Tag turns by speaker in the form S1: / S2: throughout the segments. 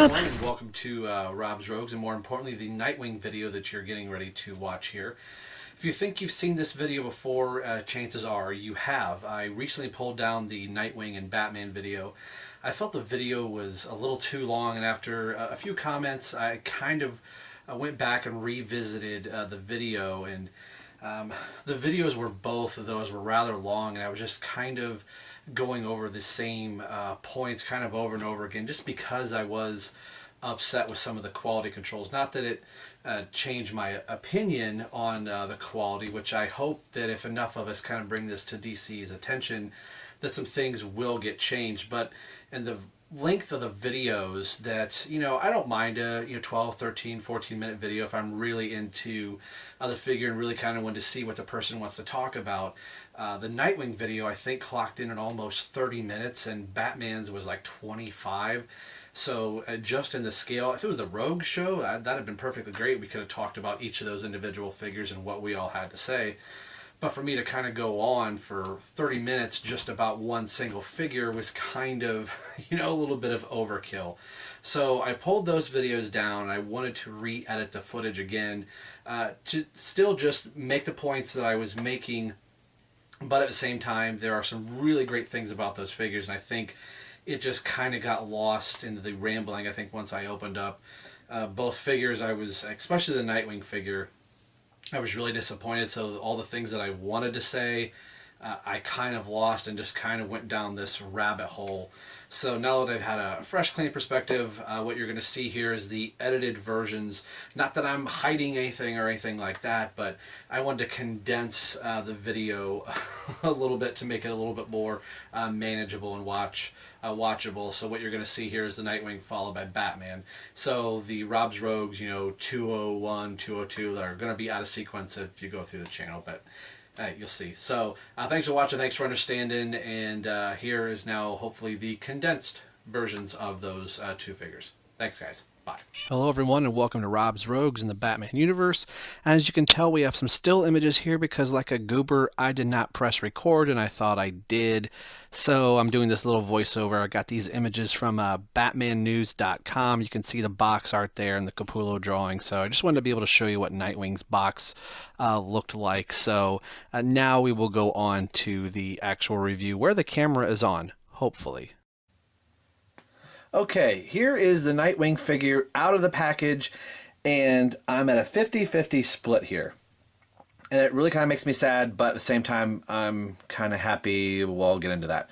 S1: everyone, and welcome to Rob's Rogues, and more importantly, the Nightwing video that you're getting ready to watch here. If you think you've seen this video before, chances are you have. I recently pulled down the Nightwing and Batman video. I felt the video was a little too long, and after a few comments, I kind of went back and revisited the video, and the videos were, both of those were rather long, and I was just kind of going over the same points kind of over and over again, just because I was upset with some of the quality controls. Not that it changed my opinion on the quality, which I hope that if enough of us kind of bring this to DC's attention, that some things will get changed. But in the length of the videos, that, you know, I don't mind a 12, 13, 14-minute video if I'm really into the figure and really kind of want to see what the person wants to talk about. The Nightwing video, I think, clocked in at almost 30 minutes, and Batman's was like 25. So just in the scale, if it was the Rogue show, that'd have been perfectly great. We could have talked about each of those individual figures and what we all had to say. But for me to kind of go on for 30 minutes just about one single figure was kind of, a little bit of overkill. So I pulled those videos down, and I wanted to re-edit the footage again to still just make the points that I was making. But at the same time, there are some really great things about those figures, and I think it just kind of got lost into the rambling. I think once I opened up both figures, I was, especially the Nightwing figure, I was really disappointed. So all the things that I wanted to say, I kind of lost and just kind of went down this rabbit hole. So now that I've had a fresh, clean perspective, what you're going to see here is the edited versions. Not that I'm hiding anything or anything like that, but I wanted to condense the video a little bit to make it a little bit more manageable and watchable. So what you're going to see here is the Nightwing followed by Batman. So the Rob's Rogues, 201, 202, are going to be out of sequence if you go through the channel, but you'll see. So thanks for watching, thanks for understanding, and here is now hopefully the condensed versions of those two figures. Thanks, guys. Bye. Hello, everyone, and welcome to Rob's Rogues in the Batman universe. As you can tell, we have some still images here because, like a goober, I did not press record, and I thought I did. So I'm doing this little voiceover. I got these images from batmannews.com. You can see the box art there and the Capullo drawing. So I just wanted to be able to show you what Nightwing's box looked like. So now we will go on to the actual review where the camera is on, hopefully. Okay, here is the Nightwing figure out of the package, and I'm at a 50-50 split here. And it really kind of makes me sad, but at the same time, I'm kind of happy. We'll get into that.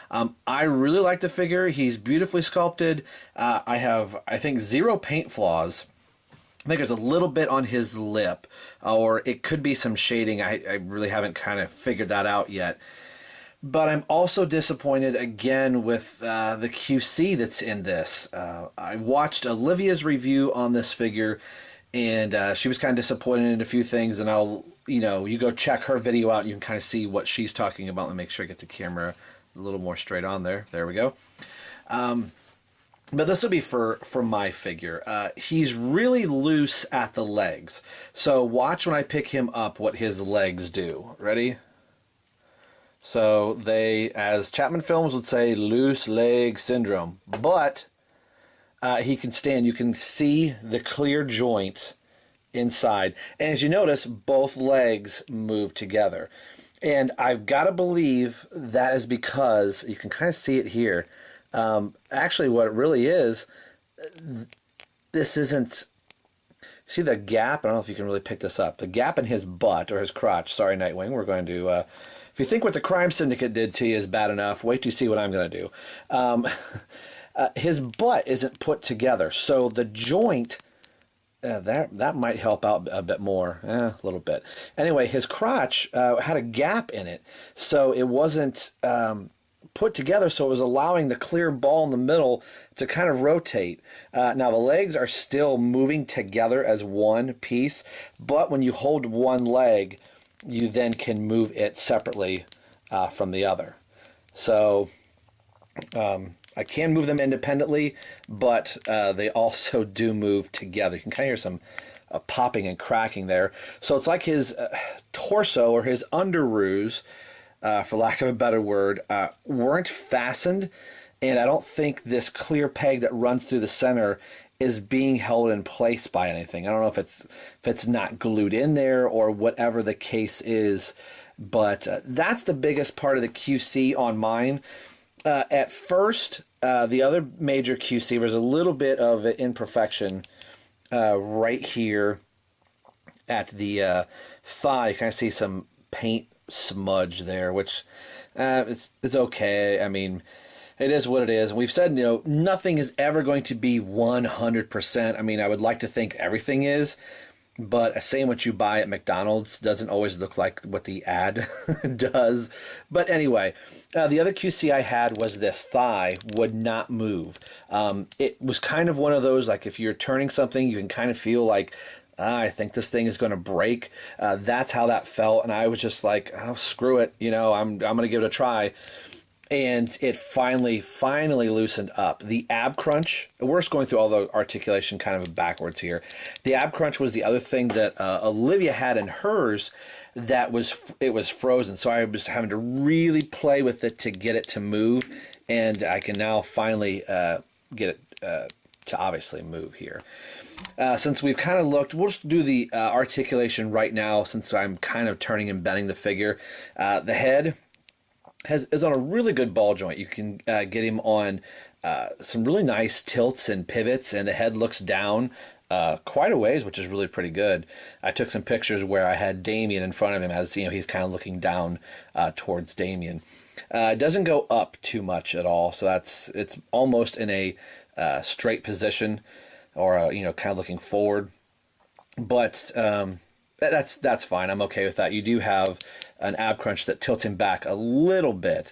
S1: I really like the figure. He's beautifully sculpted. I have, I think, 0 paint flaws. I think there's a little bit on his lip, or it could be some shading. I really haven't kind of figured that out yet. But I'm also disappointed again with the QC that's in this. I watched Olivia's review on this figure, and she was kind of disappointed in a few things. And I'll, you go check her video out, and you can kind of see what she's talking about. Let me make sure I get the camera a little more straight on there. There we go. But this will be for my figure. He's really loose at the legs. So watch when I pick him up what his legs do. Ready? So they, as Chapman Films would say, loose leg syndrome. But he can stand. You can see the clear joint inside. And as you notice, both legs move together. And I've got to believe that is because, you can kind of see it here. Actually, what it really is, this isn't... See the gap? I don't know if you can really pick this up. The gap in his butt, or his crotch. Sorry, Nightwing. We're going to... if you think what the Crime Syndicate did to you is bad enough, wait till you see what I'm going to do. His butt isn't put together, so the joint, that might help out a bit more, a little bit. Anyway, his crotch had a gap in it, so it wasn't put together, so it was allowing the clear ball in the middle to kind of rotate. Now, the legs are still moving together as one piece, but when you hold one leg, you then can move it separately from the other. So I can move them independently, but they also do move together. You can kind of hear some popping and cracking there. So it's like his torso, or his underoos, for lack of a better word, weren't fastened, and I don't think this clear peg that runs through the center is being held in place by anything. I don't know if it's not glued in there or whatever the case is, but that's the biggest part of the QC on mine. At first, the other major QC, there's a little bit of imperfection right here at the thigh. You kind of see some paint smudge there, which it's okay. I mean, it is what it is. We've said, nothing is ever going to be 100%. I mean, I would like to think everything is, but a sandwich you buy at McDonald's doesn't always look like what the ad does. But anyway, the other QC I had was this thigh would not move. It was kind of one of those, like if you're turning something, you can kind of feel like, I think this thing is going to break. That's how that felt. And I was just like, oh, screw it. I'm going to give it a try. And it finally loosened up. The ab crunch, we're just going through all the articulation kind of backwards here. The ab crunch was the other thing that Olivia had in hers that was frozen. So I was having to really play with it to get it to move. And I can now finally get it to obviously move here. Since we've kind of looked, we'll just do the articulation right now since I'm kind of turning and bending the figure. The head is on a really good ball joint. You can get him on some really nice tilts and pivots, and the head looks down quite a ways, which is really pretty good. I took some pictures where I had Damien in front of him as he's kind of looking down towards Damien. It doesn't go up too much at all, so it's almost in a straight position, or kind of looking forward. But that's fine. I'm okay with that. You do have an ab crunch that tilts him back a little bit,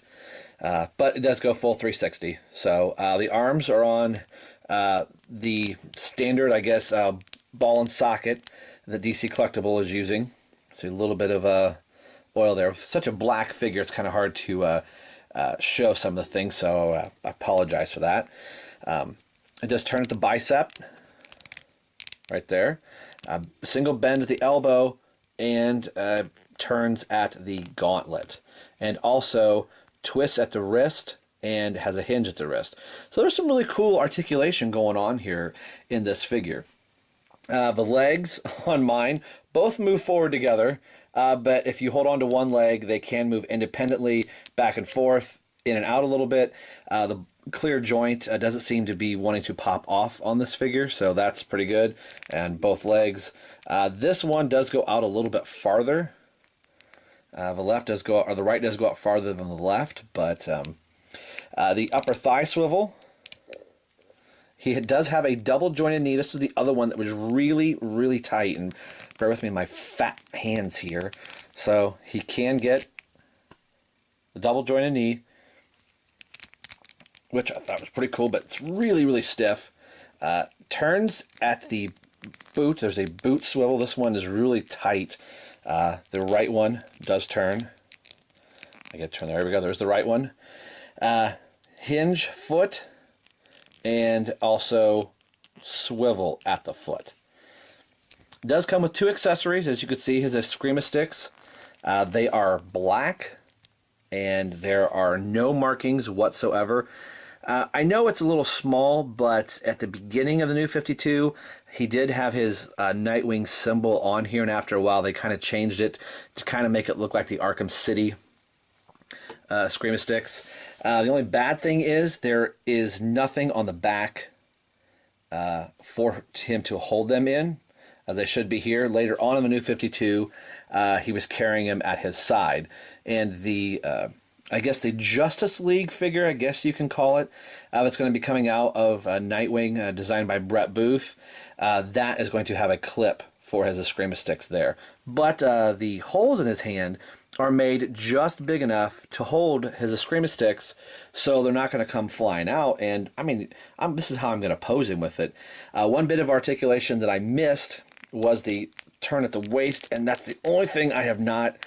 S1: but it does go full 360. So the arms are on the standard, I guess, ball and socket that DC Collectible is using. So a little bit of oil there. With such a black figure, it's kind of hard to show some of the things, so I apologize for that. It does turn at the bicep, right there. Single bend at the elbow, and turns at the gauntlet, and also twists at the wrist and has a hinge at the wrist. So there's some really cool articulation going on here in this figure. The legs on mine both move forward together, but if you hold on to one leg, they can move independently back and forth, in and out a little bit. The clear joint doesn't seem to be wanting to pop off on this figure, so that's pretty good. And both legs. This one does go out a little bit farther. The left does go, or the right does go out farther than the left, but the upper thigh swivel. He does have a double jointed knee. This was the other one that was really, really tight, and bear with me, my fat hands here. So he can get the double jointed knee, which I thought was pretty cool, but it's really, really stiff. Turns at the boot. There's a boot swivel. This one is really tight. The right one does turn. I get to turn there. There we go. There's the right one. Hinge foot, and also swivel at the foot. It does come with two accessories. As you can see, his Eskrima sticks. They are black, and there are no markings whatsoever. I know it's a little small, but at the beginning of the New 52, he did have his Nightwing symbol on here, and after a while they kind of changed it to kind of make it look like the Arkham City Eskrima sticks. The only bad thing is there is nothing on the back for him to hold them in, as they should be here. Later on in the New 52, he was carrying him at his side, and the I guess the Justice League figure, I guess you can call it, that's going to be coming out of Nightwing, designed by Brett Booth. That is going to have a clip for his Eskrima sticks there. But the holes in his hand are made just big enough to hold his Eskrima sticks, so they're not going to come flying out. And I mean, this is how I'm going to pose him with it. One bit of articulation that I missed was the turn at the waist, and that's the only thing I have not...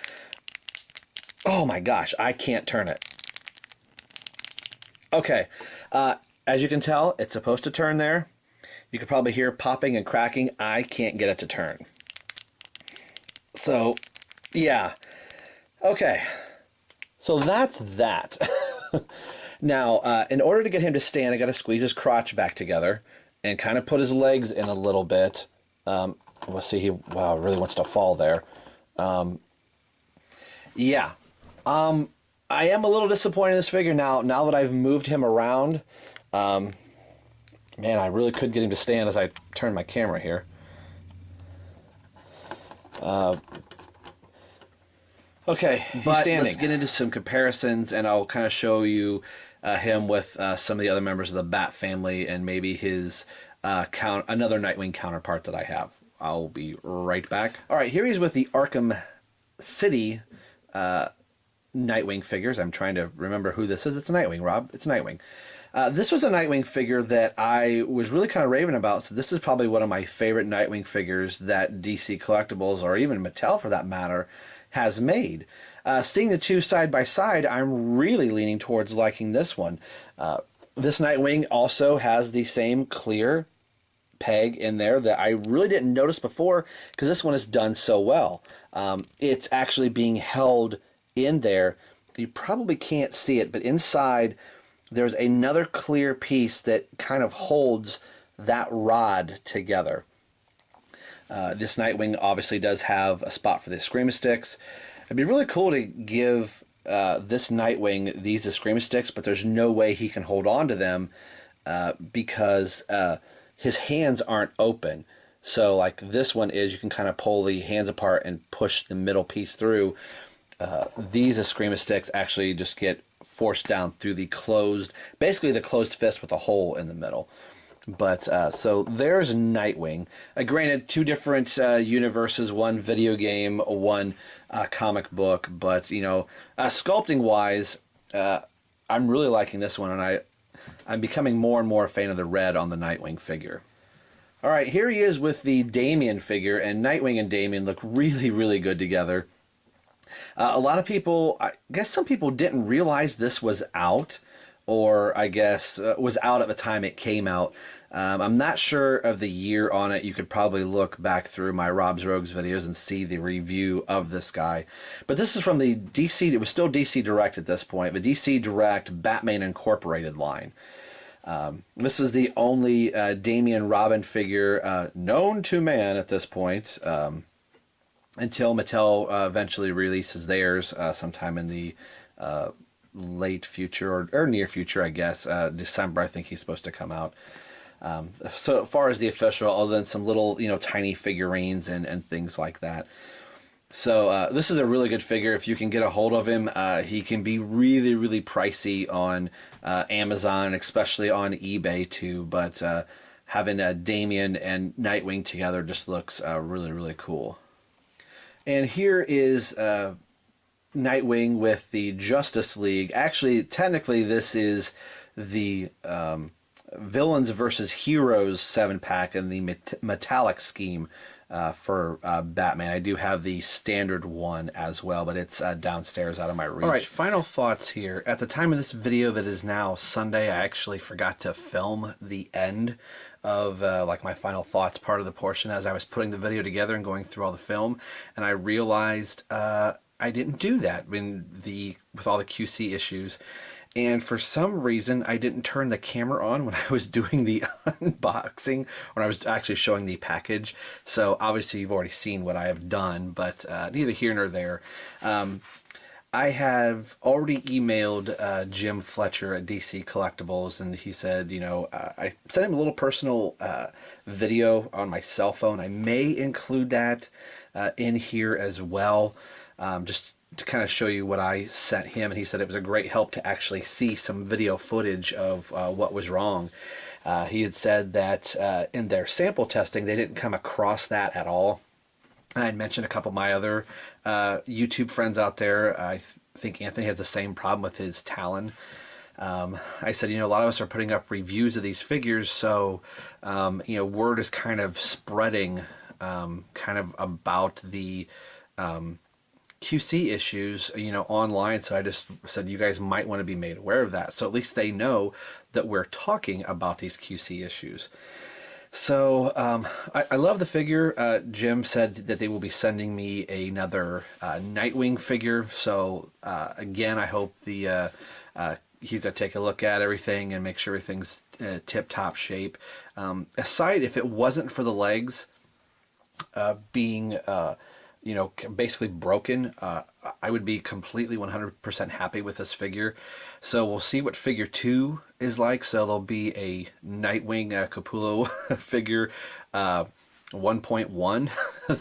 S1: Oh my gosh, I can't turn it. Okay, as you can tell, it's supposed to turn there. You can probably hear popping and cracking. I can't get it to turn. So, yeah. Okay, so that's that.
S2: Now, in order to get him to stand, I got to squeeze his crotch back together and kind of put his legs in a little bit. We'll see, he really wants to fall there. Yeah. I am a little disappointed in this figure now that I've moved him around. Man, I really could get him to stand as I turn my camera here. Okay, he's standing. Let's get into some comparisons, and I'll kind of show you him with some of the other members of the Bat family and maybe his another Nightwing counterpart that I have. I'll be right back. All right, here he's with the Arkham City Nightwing figures. I'm trying to remember who this is. It's Nightwing, Rob. It's Nightwing. This was a Nightwing figure that I was really kind of raving about, so this is probably one of my favorite Nightwing figures that DC Collectibles, or even Mattel for that matter, has made. Seeing the two side by side, I'm really leaning towards liking this one. This Nightwing also has the same clear peg in there that I really didn't notice before because this one is done so well. It's actually being held in there. You probably can't see it, but inside there's another clear piece that kind of holds that rod together. This Nightwing obviously does have a spot for the Scream Sticks. It'd be really cool to give this Nightwing these Scream Sticks, but there's no way he can hold on to them because his hands aren't open. So like this one is, you can kind of pull the hands apart and push the middle piece through. These Scream Sticks actually just get forced down through the closed, basically the closed fist with a hole in the middle. But so there's Nightwing. Granted, two different universes, one video game, one comic book. But you know, sculpting wise, I'm really liking this one, and I'm becoming more and more a fan of the red on the Nightwing figure. All right, here he is with the Damian figure, and Nightwing and Damian look really, really good together. A lot of people, I guess some people didn't realize this was out, or I guess was out at the time it came out. I'm not sure of the year on it. You could probably look back through my Rob's Rogues videos and see the review of this guy. But this is from the DC, it was still DC Direct at this point, the DC Direct Batman Incorporated line. This is the only Damian Robin figure known to man at this point, until Mattel eventually releases theirs sometime in the late future or near future, I guess. December, I think he's supposed to come out. So far as the official, other than some little, tiny figurines and things like that. So this is a really good figure. If you can get a hold of him, he can be really, really pricey on Amazon, especially on eBay too. But having Damian and Nightwing together just looks really, really cool. And here is Nightwing with the Justice League. Actually, technically, this is the Villains versus Heroes 7-pack in the metallic scheme for Batman. I do have the standard one as well, but it's downstairs out of my reach. All right, final thoughts here. At the time of this video that is now Sunday, I actually forgot to film the end of like my final thoughts part of the portion as I was putting the video together and going through all the film, and I realized I didn't do that with all the QC issues. And for some reason, I didn't turn the camera on when I was doing the unboxing, when I was actually showing the package. So obviously you've already seen what I have done, but neither here nor there. I have already emailed Jim Fletcher at DC Collectibles, and he said, I sent him a little personal video on my cell phone. I may include that in here as well, just to kind of show you what I sent him, and he said it was a great help to actually see some video footage of what was wrong. He had said that in their sample testing, they didn't come across that at all. I had mentioned a couple of my other YouTube friends out there. I think Anthony has the same problem with his Talon. I said, a lot of us are putting up reviews of these figures, so, word is kind of spreading kind of about the QC issues, online. So I just said you guys might want to be made aware of that. So at least they know that we're talking about these QC issues. So I love the figure. Jim said that they will be sending me another Nightwing figure. So again, I hope the he's got to take a look at everything and make sure everything's tip-top shape. Aside, if it wasn't for the legs being basically broken, I would be completely 100% happy with this figure. So we'll see what figure 2 is like. So there'll be a Nightwing Capullo figure 1.1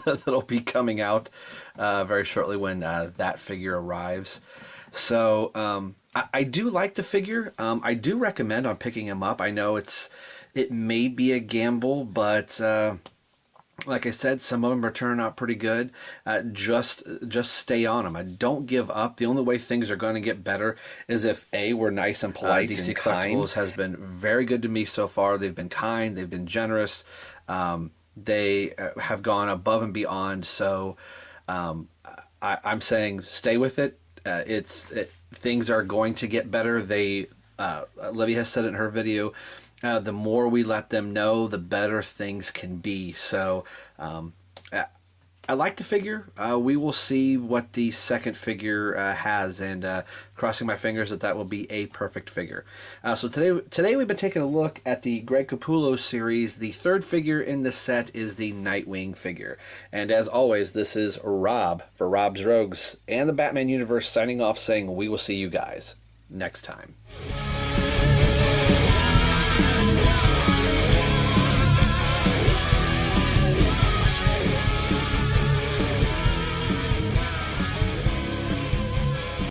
S2: that'll be coming out very shortly when that figure arrives. So I do like the figure. I do recommend on picking him up. I know it may be a gamble, but like I said, some of them are turning out pretty good. Just stay on them. Don't give up. The only way things are going to get better is if we're nice and polite. DC Collectibles has been very good to me so far. They've been kind. They've been generous. They have gone above and beyond. So I'm saying stay with it. Things are going to get better. Olivia has said it in her video. The more we let them know, the better things can be. So I like the figure. We will see what the second figure has, and crossing my fingers that will be a perfect figure. So today we've been taking a look at the Greg Capullo series. The third figure in the set is the Nightwing figure. And as always, this is Rob for Rob's Rogues and the Batman Universe signing off, saying we will see you guys next time.